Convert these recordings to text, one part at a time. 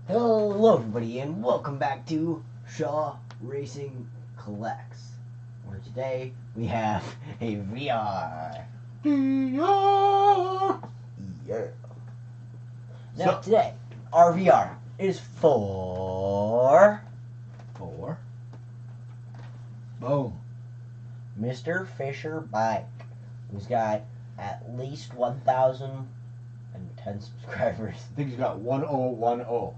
Hello everybody and welcome back to Shaw Racing Collects, where today we have a VR. VR. Yeah. Now today, our VR is for Boom. MrFisherbike, who's got at least 1,010 subscribers. I think he's got 1010.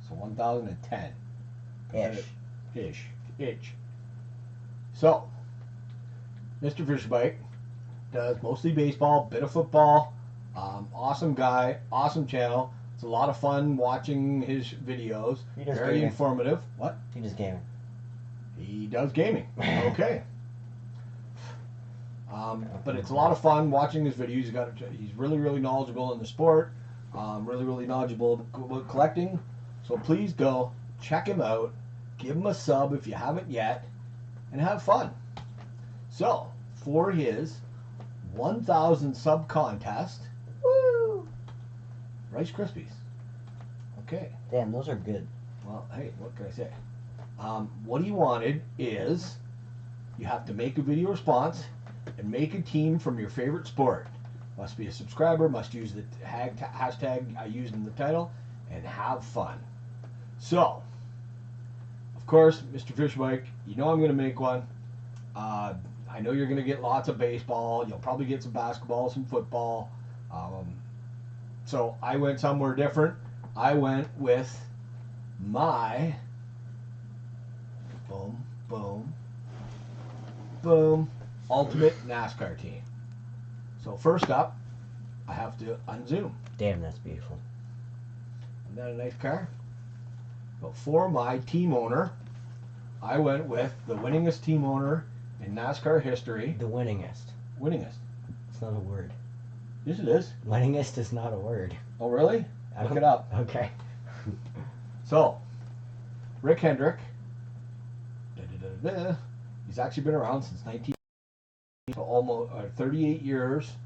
So 1010. Ish. So, MrFisherbike does mostly baseball, bit of football. Awesome guy, awesome channel. It's a lot of fun watching his videos. He does Very gaming. informative. What? He just gaming. He does gaming. Okay. But it's a lot of fun watching his videos. He's really knowledgeable in the sport. Really knowledgeable about collecting. So please go check him out. Give him a sub if you haven't yet, and have fun. So for his 1,000 sub contest, Woo! Rice Krispies. Okay. Damn, those are good. Well, hey, what can I say? What he wanted is you have to make a video response and make a team from your favorite sport. Must be a subscriber, must use the hashtag I used in the title, and have fun. So, of course, MrFisherbike, you know I'm going to make one. I know you're going to get lots of baseball. You'll probably get some basketball, some football. So I went somewhere different. I went with my boom ultimate NASCAR team. So first up, I have to unzoom. Damn, that's beautiful. Isn't that a nice car? But for my team owner, I went with the winningest team owner in NASCAR history. The winningest. Winningest. It's not a word. Yes, it is. Winningest is not a word. Oh, really? Look it up. Okay. So, Rick Hendrick. He's actually been around since 19. So almost 38 years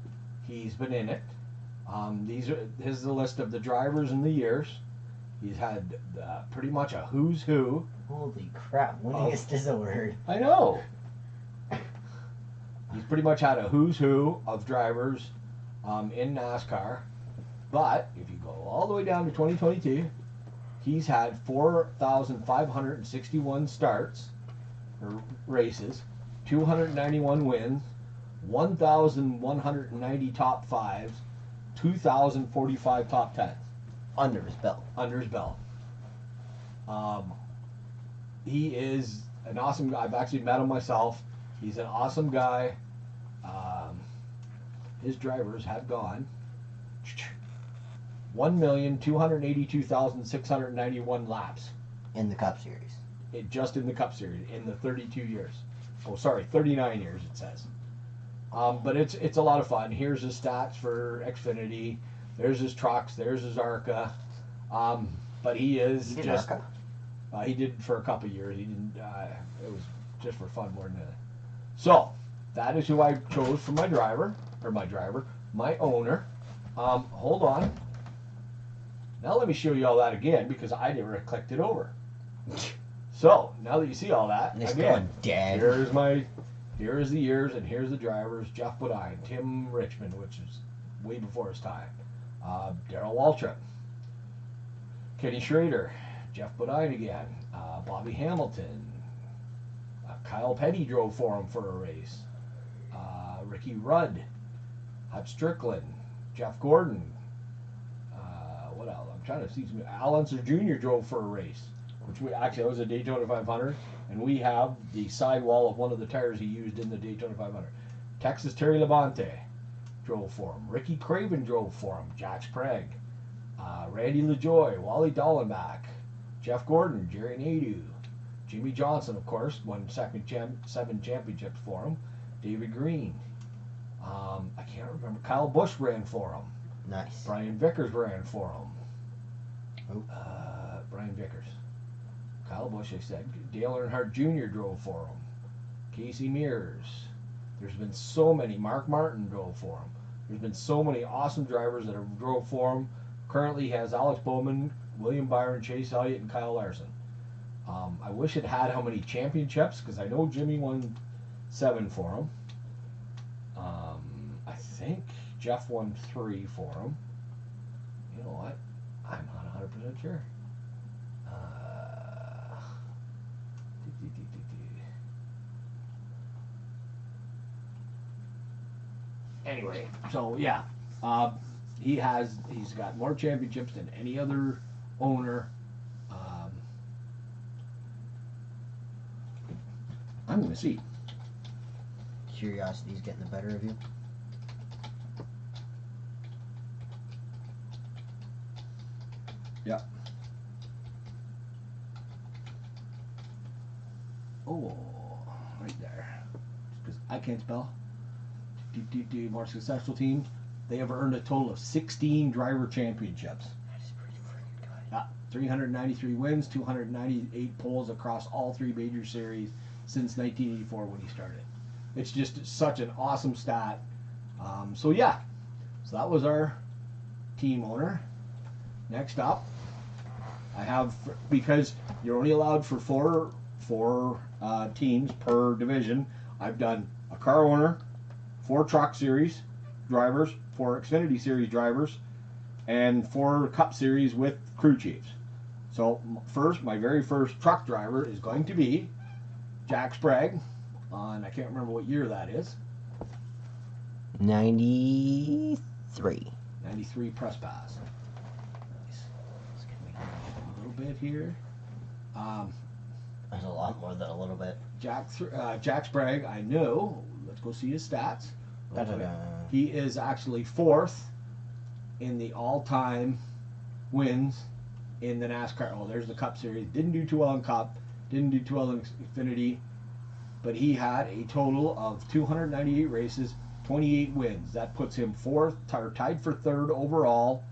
he's been in it. Here's the list of the drivers in the years. He's had pretty much a who's who. Holy crap, winningest is a word. I know. He's pretty much had a who's who of drivers in NASCAR. But if you go all the way down to 2022, he's had 4,561 starts or races, 291 wins, 1,190 top fives, 2,045 top tens. Under his belt. He is an awesome guy. I've actually met him myself. He's an awesome guy. His drivers have gone 1,282,691 laps. In the Cup Series. Just in the Cup Series in the 32 years. Oh, sorry, 39 years it says. But it's a lot of fun. Here's his stats for Xfinity. There's his trucks. There's his ARCA. But he is He did just. ARCA? He did for a couple years. He didn't. It was just for fun more than anything. So that is who I chose for my my owner. Hold on. Now let me show you all that again because I never clicked it over. So now that you see all that, It's again, going dead. here's the years and here's the drivers: Jeff Bodine, Tim Richmond, which is way before his time, Darrell Waltrip, Kenny Schrader, Jeff Bodine again, Bobby Hamilton, Kyle Petty drove for him for a race, Ricky Rudd, Hutch Strickland, Jeff Gordon. What else? I'm trying to see some. Al Unser Jr. drove for a race, which that was a Daytona 500, and we have the sidewall of one of the tires he used in the Daytona 500. Texas Terry Labonte drove for him. Ricky Craven drove for him. Jack Sprague, Randy LaJoy, Wally Dallenbach, Jeff Gordon, Jerry Nadeau, Jimmy Johnson, of course, won 7 championships for him. David Green. I can't remember. Kyle Busch ran for him. Nice. Brian Vickers ran for him. Oh. Brian Vickers. Kyle Busch, I said. Dale Earnhardt Jr. drove for him. Casey Mears. There's been so many. Mark Martin drove for him. There's been so many awesome drivers that have drove for him. Currently he has Alex Bowman, William Byron, Chase Elliott, and Kyle Larson. I wish it had how many championships, because I know Jimmy won 7 for him. I think Jeff won 3 for him. You know what? I'm not 100% sure. Anyway, so yeah, he's got more championships than any other owner. I'm gonna see. Curiosity's getting the better of you. Yep. Oh, right there. Because I can't spell. More successful teams. They have earned a total of 16 driver championships. That is pretty freaking good. Yeah, 393 wins, 298 poles across all 3 major series since 1984 when he started. It's just such an awesome stat. So yeah, so that was our team owner. Next up, I have, because you're only allowed for four teams per division, I've done a car owner, 4 truck series drivers, 4 Xfinity series drivers, and 4 Cup series with crew chiefs. So first, my very first truck driver is going to be Jack Sprague on, I can't remember what year that is. 93. 93 press pass. Nice. Let's get me a little bit here. That's a lot more than a little bit. Jack Sprague, I know. Let's go see his stats. He is actually 4th in the all-time wins in the NASCAR. Oh, there's the Cup Series. Didn't do too well in Cup. Didn't do too well in Xfinity. But he had a total of 298 races, 28 wins. That puts him 4th, or tied for 3rd overall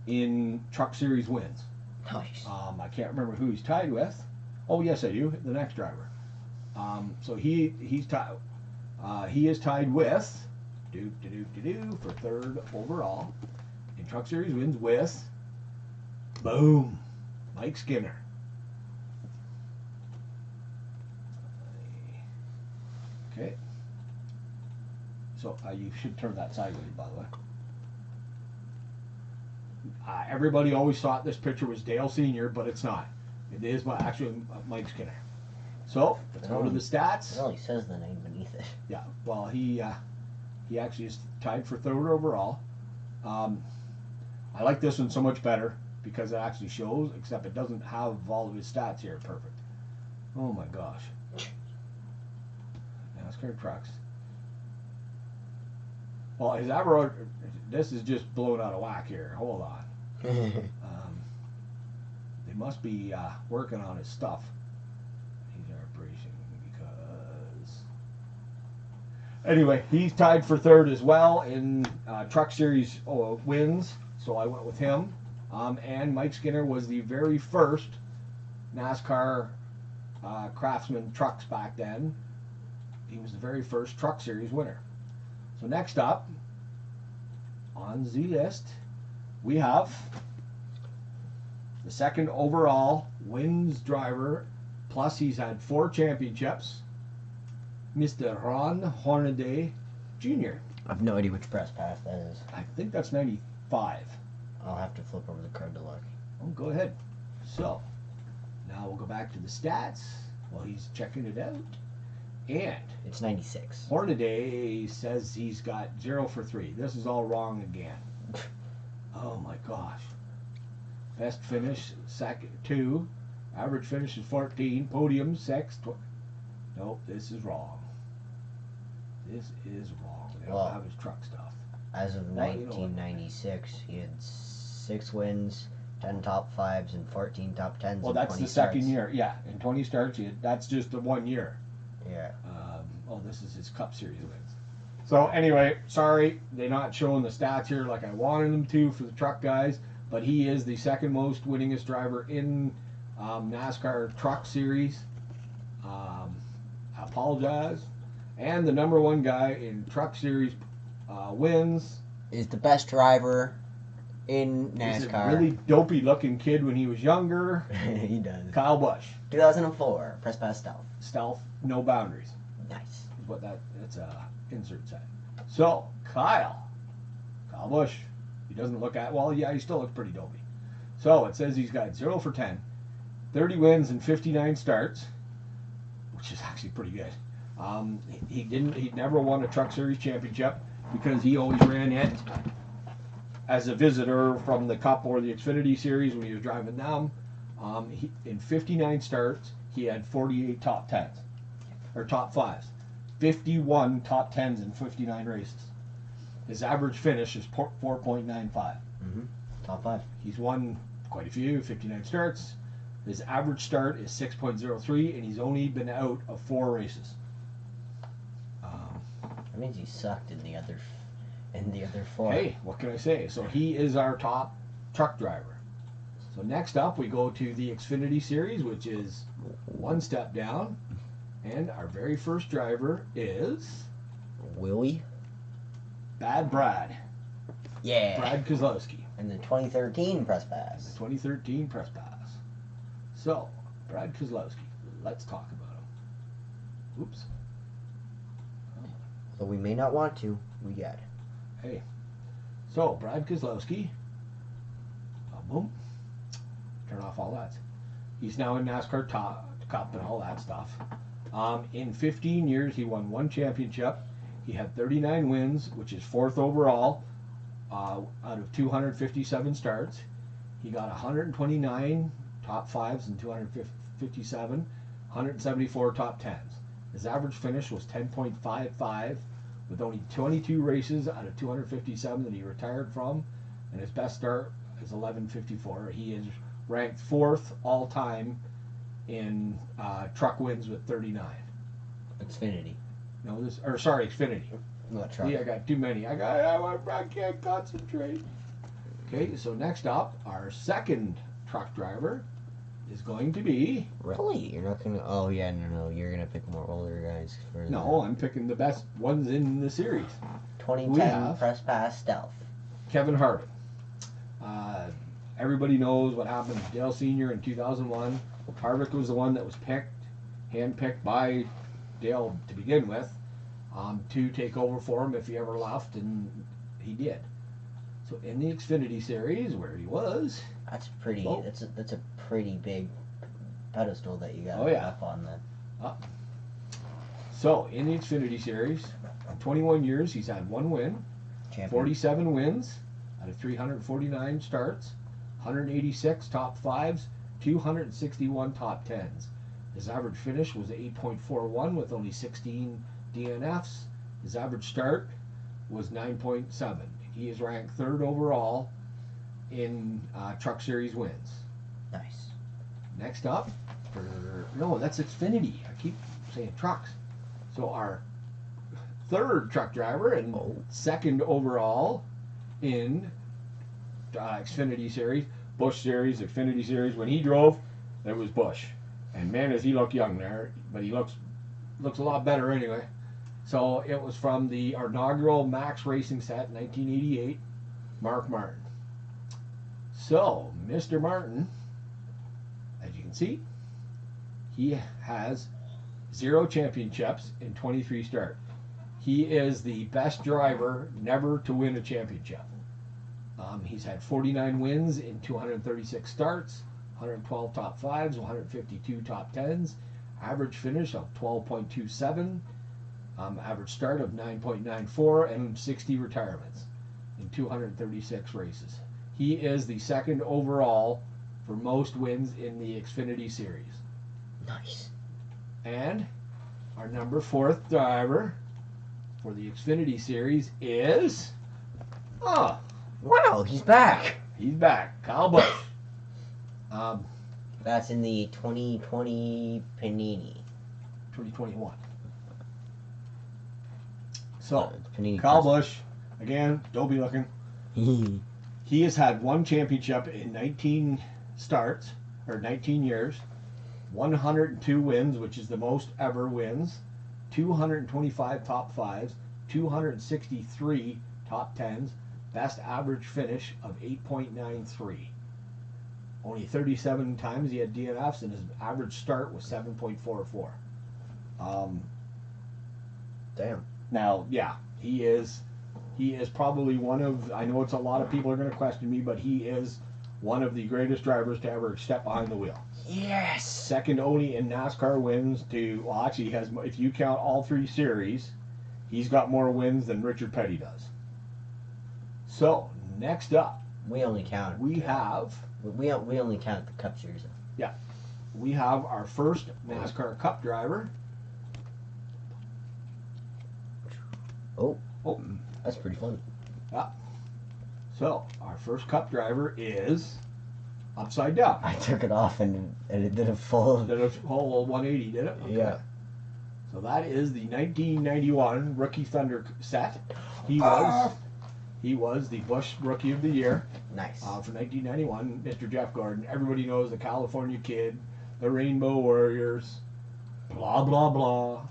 in Truck Series wins. Nice. I can't remember who he's tied with. Oh, yes, I do. The next driver. So he's tied. He is tied with for 3rd overall in Truck Series wins with boom, Mike Skinner. Okay. So you should turn that sideways, by the way. Everybody always thought this picture was Dale Sr., but it's not. It is actually Mike Skinner. So let's go to the stats. It only says the name beneath it. Yeah. Well, he actually is tied for 3rd overall. I like this one so much better because it actually shows, except it doesn't have all of his stats here perfect. Oh my gosh. NASCAR trucks. Well, his average, this is just blown out of whack here. Hold on. They must be working on his stuff. He's racing because. Anyway, he's tied for 3rd as well in Truck Series wins, so I went with him. And Mike Skinner was the very first NASCAR Craftsman trucks back then. He was the very first Truck Series winner. So next up on the list, we have the 2nd overall wins driver, plus he's had 4 championships, Mr. Ron Hornaday Jr. I have no idea which press pass that is. I think that's 95. I'll have to flip over the card to look. Oh, go ahead. So, now we'll go back to the stats while he's checking it out. And it's 96. Hornaday says he's got 0 for 3. This is all wrong again. Oh my gosh. Best finish, 2. Average finish is 14. Podium, 6. Nope, this is wrong. This is wrong. They don't have his truck stuff. As of 1996, he had 6 wins, 10 top 5s, and 14 top 10s. Well, that's the second year. Yeah, and 20 starts. That's just the 1 year. Yeah. This is his Cup Series wins. So anyway, sorry, they're not showing the stats here like I wanted them to for the truck guys, but he is the 2nd most winningest driver in NASCAR Truck Series. I apologize. And the #1 guy in Truck Series wins. Is the best driver in He's a NASCAR. really dopey looking kid when he was younger. He does. Kyle Busch. 2004, Press Pass Stealth. Stealth, no boundaries. Nice. But that's a insert set. So Kyle Busch, he doesn't look at well. Yeah, he still looks pretty dopey. So it says he's got 0 for 10, 30 wins and 59 starts, which is actually pretty good. He never won a Truck Series championship because he always ran it as a visitor from the Cup or the Xfinity Series when he was driving them. In 59 starts, he had 48 top 10s or top 5s, 51 top 10s in 59 races. His average finish is 4.95. Mm-hmm. Top 5. He's won quite a few, 59 starts. His average start is 6.03, and he's only been out of 4 races. That means he sucked in the other 4. Hey, what can I say? So he is our top truck driver. So next up, we go to the Xfinity Series, which is one step down. And our very first driver is Willie. Bad Brad. Yeah. Brad Keselowski. And the 2013 Press Pass. 2013 Press Pass. So, Brad Keselowski. Let's talk about him. Oops. So we may not want to. We got it. Hey. So, Brad Keselowski. Boom. Turn off all that. He's now in NASCAR Cup and all that stuff. In 15 years, he won 1 championship. He had 39 wins, which is 4th overall out of 257 starts. He got 129 top 5s and 257, 174 top 10s. His average finish was 10.55 with only 22 races out of 257 that he retired from, and his best start is 11.54. He is ranked 4th all time in truck wins with 39. Xfinity. No, Xfinity. Not truck. Yeah, I got too many. I can't concentrate. Okay, so next up, our second truck driver is going to be. Really? You're not gonna? Oh yeah, no. You're gonna pick more older guys for. No, I'm picking the best ones in the series. 2010 Press Pass Stealth. Kevin Harvick. Everybody knows what happened to Dale Sr. in 2001. Harvick was the one that was handpicked by Dale to begin with, to take over for him if he ever left, and he did. So in the Xfinity Series, where he was, that's pretty. Oh. That's a pretty big pedestal that you got up on that. So in the Xfinity Series, in 21 years, he's had 1 win, 47 wins out of 349 starts, 186 top 5s, 261 top 10s. His average finish was 8.41 with only 16 DNFs. His average start was 9.7. He is ranked 3rd overall in Truck Series wins. Nice. Next up, that's Xfinity. I keep saying trucks. So our 3rd truck driver and 2nd overall in Xfinity Series, Busch Series, Xfinity Series. When he drove, it was Busch. And man, does he look young there, but he looks a lot better anyway. So it was from the inaugural Max Racing set, 1988, Mark Martin. So Mr. Martin, as you can see, he has 0 championships in 23 starts. He is the best driver never to win a championship. He's had 49 wins in 236 starts, 112 top 5s, 152 top 10s, average finish of 12.27, average start of 9.94, and 60 retirements in 236 races. He is the 2nd overall for most wins in the Xfinity Series. Nice. And our number 4th driver for the Xfinity Series is... Wow, he's back. He's back. Kyle Busch. That's in the 2020 Panini. 2021. So, Panini Kyle Busch, again, dopey looking. He has had 1 championship in 19 starts, or 19 years, 102 wins, which is the most ever wins, 225 top 5s, 263 top 10s, best average finish of 8.93. Only 37 times he had DNFs, and his average start was 7.44. Damn. Now, yeah, he is probably one of, I know it's a lot of people are going to question me, but he is one of the greatest drivers to ever step behind the wheel. Yes. Second only in NASCAR wins to, well, actually, he has, if you count all 3 series, he's got more wins than Richard Petty does. So, next up, we only count. We only count the Cup Series. Yeah, we have our first NASCAR Cup driver. Oh, that's pretty fun. Yeah. So, our first Cup driver is upside down. I took it off and it did a full. Did a whole 180, did it? Okay. Yeah. So that is the 1991 Rookie Thunder set. He was the Busch Rookie of the Year. Nice. For 1991, Mr. Jeff Gordon. Everybody knows the California Kid, the Rainbow Warriors, blah, blah, blah.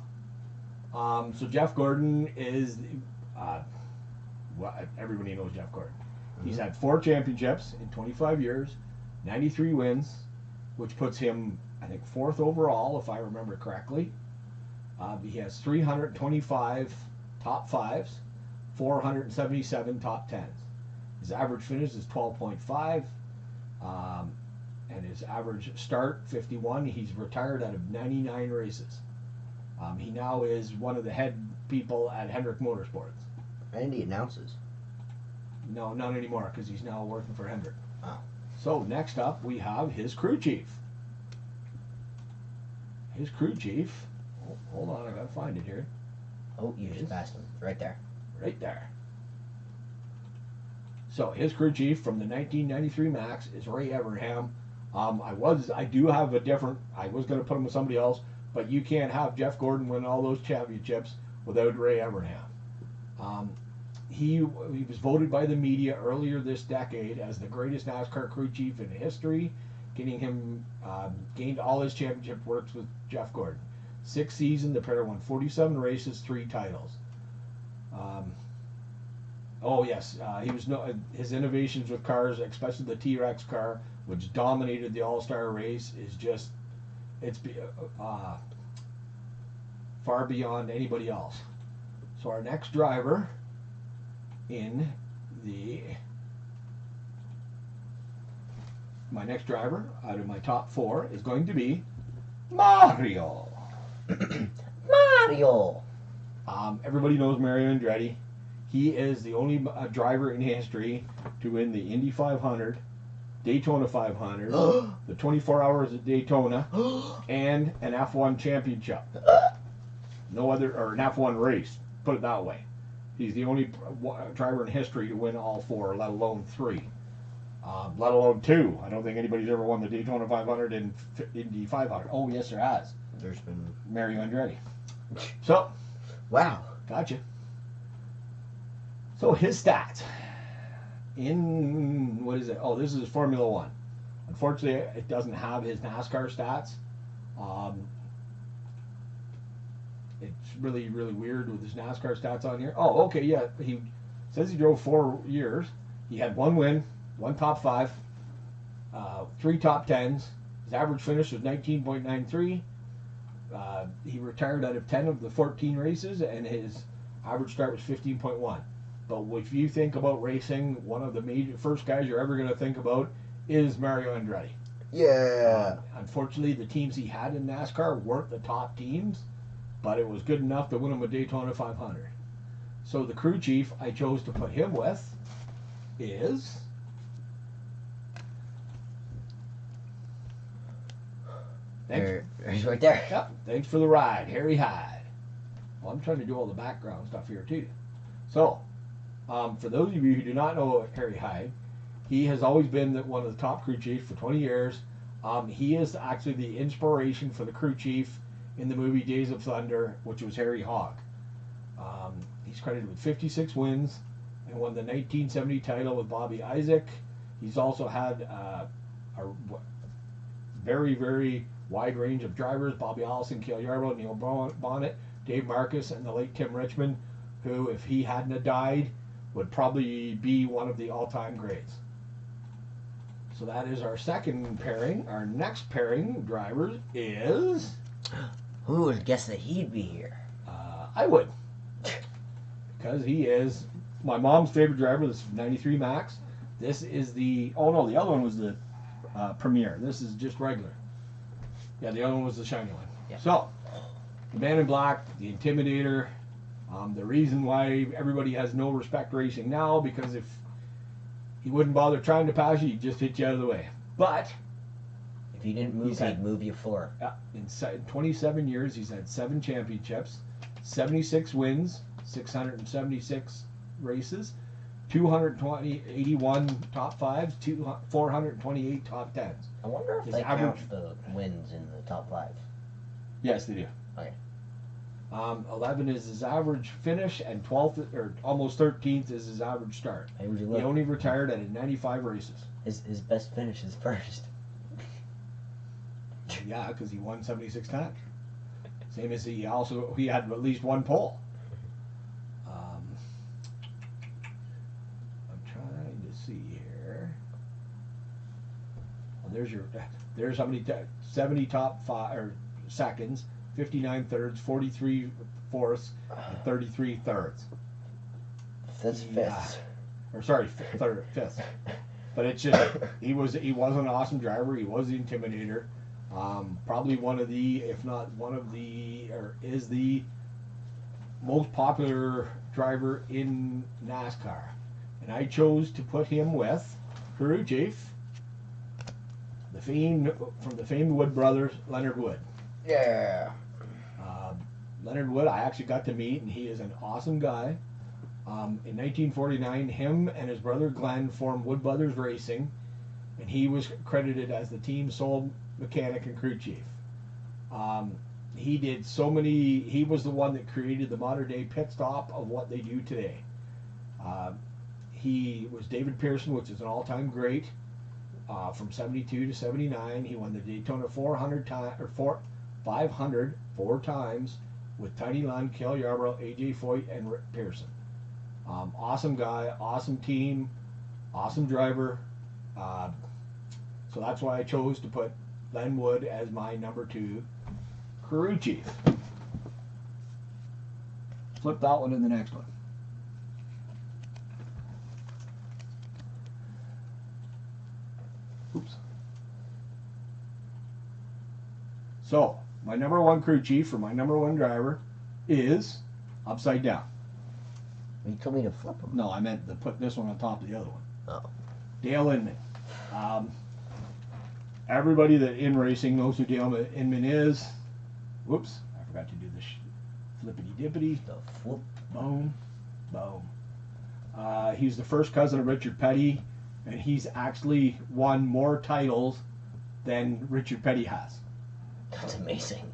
So Jeff Gordon is, everybody knows Jeff Gordon. Mm-hmm. He's had 4 championships in 25 years, 93 wins, which puts him, I think, 4th overall, if I remember correctly. He has 325 top 5s, 477 top 10s. His average finish is 12.5, and his average start 51. He's retired out of 99 races. He now is one of the head people at Hendrick Motorsports. And he announces. No, not anymore, because he's now working for Hendrick. Oh. So next up we have his crew chief. His crew chief. Oh, hold on, I gotta find it here. Oh, you just passed him. Right there. Right there. So his crew chief from the 1993 Max is Ray Evernham. I was going to put him with somebody else, but you can't have Jeff Gordon win all those championships without Ray Evernham. He was voted by the media earlier this decade as the greatest NASCAR crew chief in history, getting him gained all his championship works with Jeff Gordon. 6 seasons, the pair won 47 races, 3 titles. His innovations with cars, especially the T-Rex car, which dominated the All-Star race, is just far beyond anybody else. So our next driver out of my top 4 is going to be Mario. Mario. Everybody knows Mario Andretti. He is the only driver in history to win the Indy 500, Daytona 500, the 24 Hours of Daytona, and an F1 championship. No other, or an F1 race, put it that way. He's the only driver in history to win all 4, let alone 3. Let alone 2. I don't think anybody's ever won the Daytona 500 and Indy 500. Oh, yes, there has. There's been Mario Andretti. So, wow. Gotcha. So his stats in, what is it? Oh, this is Formula One. Unfortunately, it doesn't have his NASCAR stats. It's really, really weird with his NASCAR stats on here. Oh, okay, yeah. He says he drove 4 years. He had 1 win, 1 top 5, 3 top 10s. His average finish was 19.93. He retired out of 10 of the 14 races, and his average start was 15.1. But if you think about racing, one of the first guys you're ever going to think about is Mario Andretti. Yeah. Unfortunately, the teams he had in NASCAR weren't the top teams, but it was good enough to win him a Daytona 500. So the crew chief I chose to put him with is... He's right there. Yep. Thanks for the ride, Harry Hyde. Well, I'm trying to do all the background stuff here too. So, for those of you who do not know Harry Hyde, he has always been one of the top crew chiefs for 20 years. He is actually the inspiration for the crew chief in the movie Days of Thunder, which was Harry Hogg. He's credited with 56 wins and won the 1970 title with Bobby Isaac. He's also had a very, very wide range of drivers: Bobby Allison, Cale Yarborough, Neil Bonnet, Dave Marcus, and the late Tim Richmond, who, if he hadn't have died, would probably be one of the all-time greats. So that is our second pairing. Our next pairing drivers is... Who would guess that he'd be here? I would. Because he is my mom's favorite driver. This is 93 Max. This is the... Oh, no, the other one was the Premier. This is just regular. Yeah, the other one was the shiny one. Yeah. So, the Man in Black, the Intimidator. The reason why everybody has no respect racing now, because if he wouldn't bother trying to pass you, he'd just hit you out of the way. But if he didn't move, he'd move you four. In 27 years, he's had 7 championships, 76 wins, 676 races, 281 top 5s, 428 top 10s. I wonder if His they average... count the wins in the top 5. Yes, they do. Okay. 11 is his average finish, and 12th or almost 13th is his average start. Hey, would you He look? only retired at 95 races. His best finish is first. Yeah, because he won 76 times. Same as he had at least one pole. I'm trying to see here. Well, there's how many 70 top 5 or seconds, 59 thirds, 43 fourths, and 33 thirds. That's fifth. Or sorry, fifth. But it's just he was an awesome driver. He was the Intimidator. Probably one of the, if not one of the, or is the most popular driver in NASCAR. And I chose to put him with crew chief, from the famed Wood brothers, Leonard Wood. Yeah. Leonard Wood, I actually got to meet, and he is an awesome guy. In 1949, him and his brother Glenn formed Wood Brothers Racing, and he was credited as the team's sole mechanic and crew chief. He did so many. He was the one that created the modern day pit stop of what they do today. He was David Pearson, which is an all-time great. From 72 to 79, he won the Daytona 500 4 times with Tiny Lund, Cale Yarborough, AJ Foyt, and Rick Pearson. Awesome guy, awesome team, awesome driver. So that's why I chose to put Len Wood as my number 2 crew chief. Flip that one in the next one. Oops. So, my number 1 crew chief, or my number 1 driver, is upside down. You told me to flip them. No, I meant to put this one on top of the other one. Oh. Dale Inman. Everybody that in racing knows who Dale Inman is. Whoops, I forgot to do this flippity dippity. The flip. Boom, boom. He's the first cousin of Richard Petty, and he's actually won more titles than Richard Petty has. That's amazing.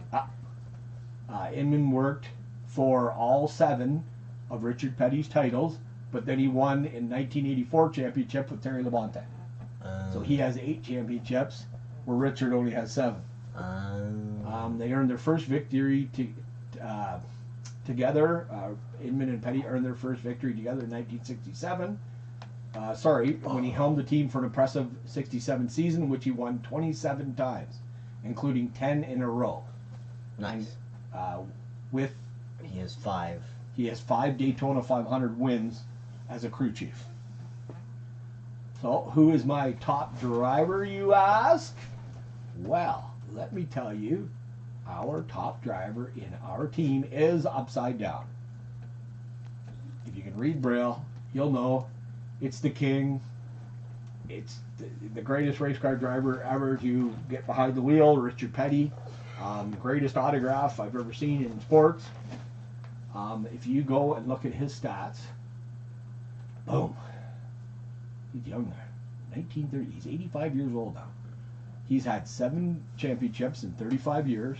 Inman worked for all 7 of Richard Petty's titles, but then he won in 1984 championship with Terry Labonte. So he has 8 championships, where Richard only has 7. They earned their first victory together. Inman and Petty earned their first victory together in 1967. When he helmed the team for an impressive 67 season, which he won 27 times, including 10 in a row. Nice. With He has 5. He has 5 Daytona 500 wins as a crew chief. So, who is my top driver, you ask? Well, let me tell you, our top driver in our team is upside down. If you can read Braille, you'll know it's the king. It's the greatest race car driver ever to get behind the wheel, Richard Petty. Greatest autograph I've ever seen in sports. If you go and look at his stats, boom, he's young there, 1930. He's 85 years old now. He's had 7 championships in 35 years,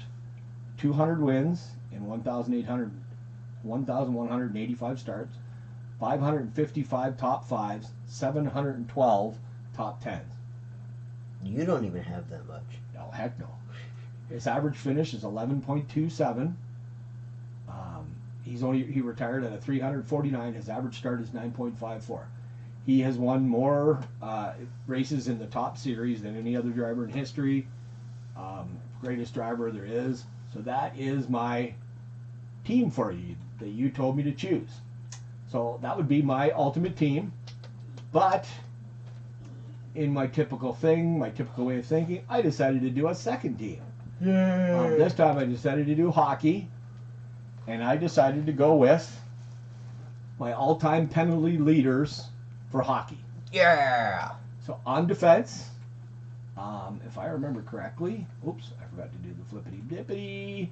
200 wins in 1,185 starts, 555 top 5s, 712 top 10s. You don't even have that much. Oh, heck no. His average finish is 11.27. He retired at a 349. His average start is 9.54. He has won more races in the top series than any other driver in history. Greatest driver there is. So that is my team for you that you told me to choose. So that would be my ultimate team. But in my typical way of thinking, I decided to do a second team. This time I decided to do hockey. And I decided to go with my all-time penalty leaders for hockey. Yeah. So on defense, if I remember correctly, oops, I forgot to do the flippity-dippity.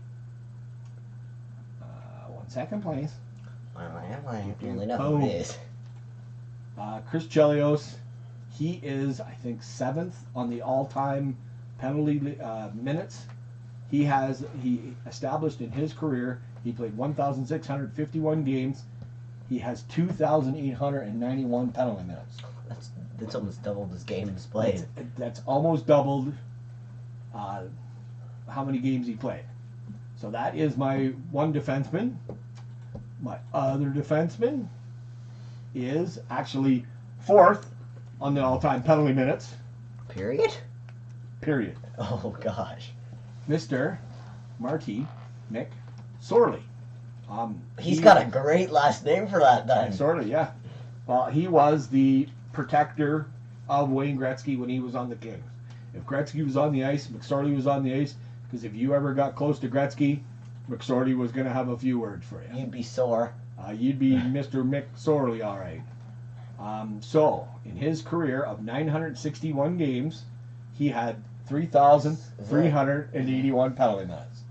1 second, please. I really know who it is. Chris Chelios, he is, I think, 7th on the all-time penalty minutes. He established in his career, he played 1,651 games. He has 2,891 penalty minutes. That's almost doubled his games played. That's almost doubled how many games he played. So that is my one defenseman. My other defenseman is actually 4th on the all-time penalty minutes. Period? Period. Oh, gosh. Mr. Marty McSorley. He's got a great last name for that, then. McSorley, yeah. Well, he was the protector of Wayne Gretzky when he was on the Kings. If Gretzky was on the ice, McSorley was on the ice, because if you ever got close to Gretzky, McSorley was going to have a few words for you. You'd be sore. You'd be Mr. McSorley, all right. So, in his career of 961 games, he had 3,381 penalty minutes.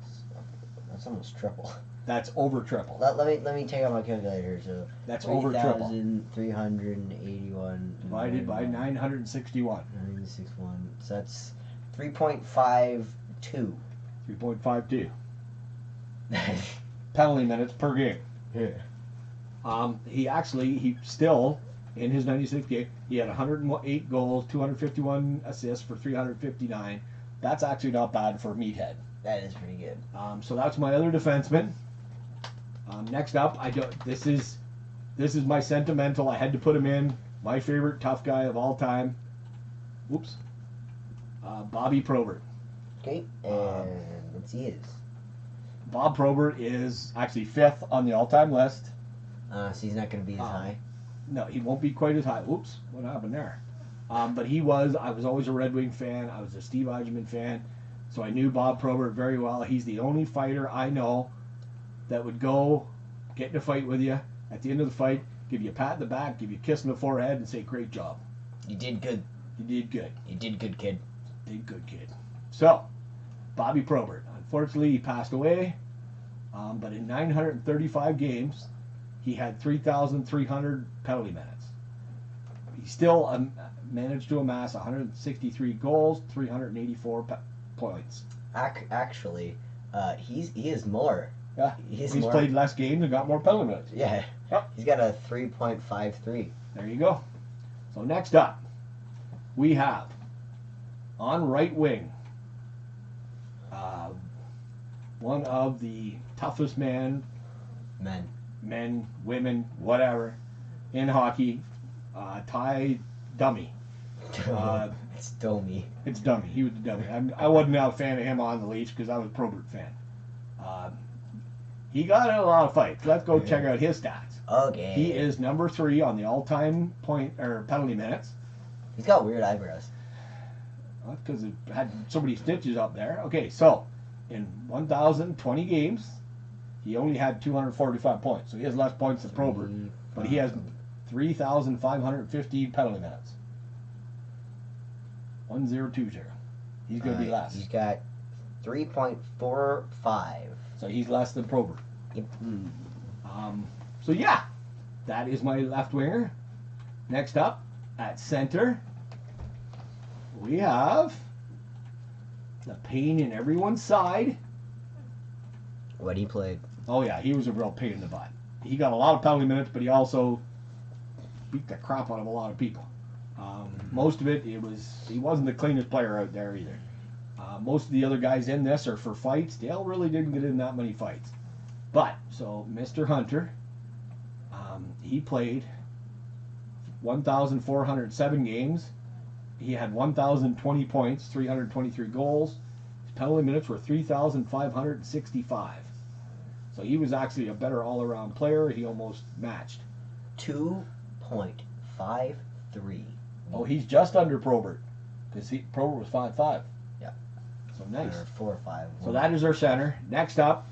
That's almost triple. That's over triple. Let me take out my calculator. So that's over triple. 3,381 divided by 961. 961. So that's 3.52. 3.52. Penalty minutes per game. Yeah. He still, in his 96 game, he had 108 goals, 251 assists for 359. That's actually not bad for a meathead. That is pretty good. So that's my other defenseman. Next up, this is my sentimental. I had to put him in. My favorite tough guy of all time. Whoops. Bobby Probert. Okay, and let's see his. Bob Probert is actually 5th on the all-time list. So he's not going to be as high. No, he won't be quite as high. Whoops, what happened there? But I was always a Red Wing fan. I was a Steve Yzerman fan. So I knew Bob Probert very well. He's the only fighter I know that would go get in a fight with you. At the end of the fight, give you a pat in the back, give you a kiss in the forehead, and say, "Great job. You did good. You did good. You did good, kid. Did good, kid." So, Bobby Probert. Unfortunately, he passed away. But in 935 games, he had 3,300 penalty minutes. He still managed to amass 163 goals, 384 points. Actually, he is more. Yeah, he's played less games and got more penalty minutes. Yeah, he's got a 3.53. There you go. So next up, we have on right wing, one of the toughest men, women, whatever, in hockey, Ty Dummy. It's Dummy. It's Dummy. He was the Dummy. I wasn't a fan of him on the Leafs because I was a Probert fan. He got in a lot of fights. Let's go check out his stats. Okay. He is number 3 on the all-time penalty minutes. He's got weird eyebrows. Well, because it had so many stitches up there. Okay, so in 1,020 games, he only had 245 points. So he has less points than Probert, but he has 3,515 penalty minutes. 1020. He's going to be less. He's got 3.45. So he's less than Probert. Yep. So yeah, that is my left winger. Next up, at center, we have the pain in everyone's side. What he played. Oh yeah, he was a real pain in the butt. He got a lot of penalty minutes, but he also beat the crap out of a lot of people. Most of he wasn't the cleanest player out there either. Most of the other guys in this are for fights. Dale really didn't get in that many fights. But, so Mr. Hunter, he played 1,407 games. He had 1,020 points, 323 goals. His penalty minutes were 3,565. So he was actually a better all-around player. He almost matched. 2.53. Oh, he's just under Probert, because Probert was 5.5. Yeah. So nice. Or 4 or 5. So that is our center. Next up,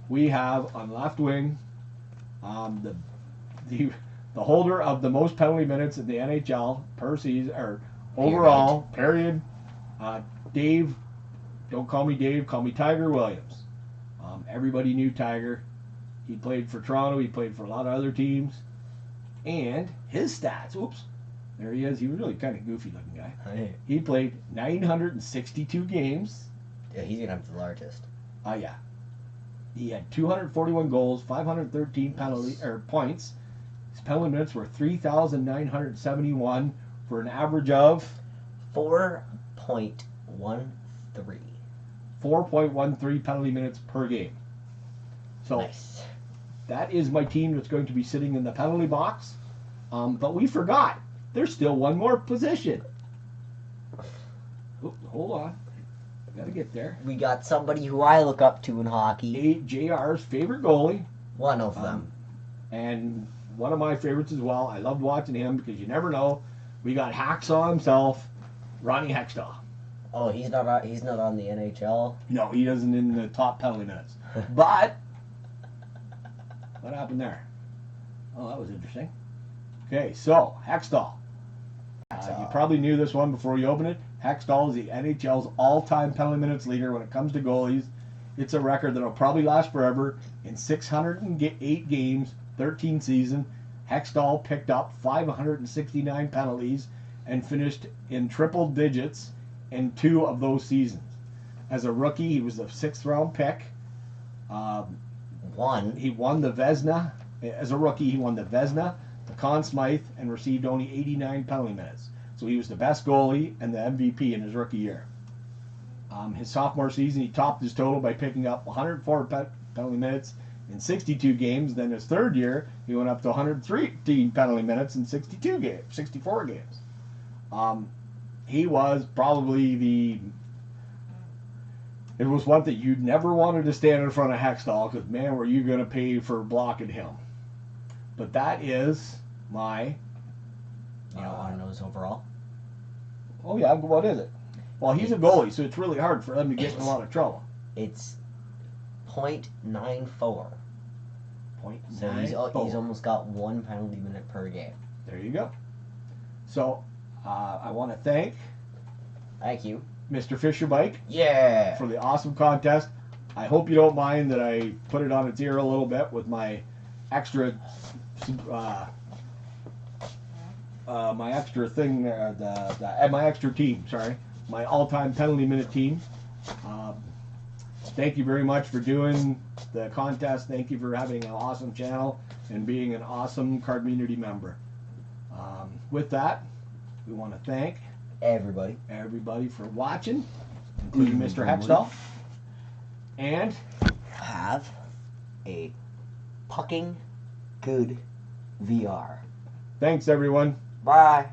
we have on left wing the holder of the most penalty minutes in the NHL per season or overall period. Dave, don't call me Dave, call me Tiger Williams. Everybody knew Tiger. He played for Toronto. He played for a lot of other teams, and his stats. Oops, there he is. He was really kind of goofy looking guy. Hey. He played 962 games. Yeah, he's gonna have the largest. Oh yeah. He had 241 goals, 513 points. His penalty minutes were 3,971 for an average of 4.13. 4.13 penalty minutes per game. So Nice. that is my team that's going to be sitting in the penalty box. But we forgot. There's still one more position. Oop, hold on. Gotta get there. We got somebody who I look up to in hockey. JR's favorite goalie. One of them. And one of my favorites as well. I loved watching him because you never know. We got Hacksaw himself, Ronnie Hextall. Oh, he's not on the NHL. No, he isn't in the top penalty minutes. But what happened there? Oh, that was interesting. Okay, so Hextall. You probably knew this one before you open it. Hextall is the NHL's all-time penalty minutes leader when it comes to goalies. It's a record that'll probably last forever. In 608 games, 13 seasons, Hextall picked up 569 penalties and finished in triple digits in 2 of those seasons. As a rookie, he was a 6th-round pick. He won the Vezina. As a rookie, he won the Vezina, the Conn Smythe, and received only 89 penalty minutes. So he was the best goalie and the MVP in his rookie year. His sophomore season, he topped his total by picking up 104 penalty minutes in 62 games. Then his third year, he went up to 113 penalty minutes in 64 games. He was probably it was one that you never wanted to stand in front of Hextall because, man, were you going to pay for blocking him. But that is my... You don't want to know his overall? Oh, yeah, what is it? Well, he's a goalie, so it's really hard for them to get in a lot of trouble. It's .94. 0.94. So he's almost got 1 penalty minute per game. There you go. So, I want to thank you, Mr. FisherBike, yeah, for the awesome contest. I hope you don't mind that I put it on its ear a little bit with my extra my extra thing there, my extra team, sorry, my all-time penalty minute team. Thank you very much for doing the contest. Thank you for having an awesome channel and being an awesome cardmunity member. With that, we want to thank everybody for watching, including Mr. Hextall. And have a pucking good VR. Thanks, everyone. Bye.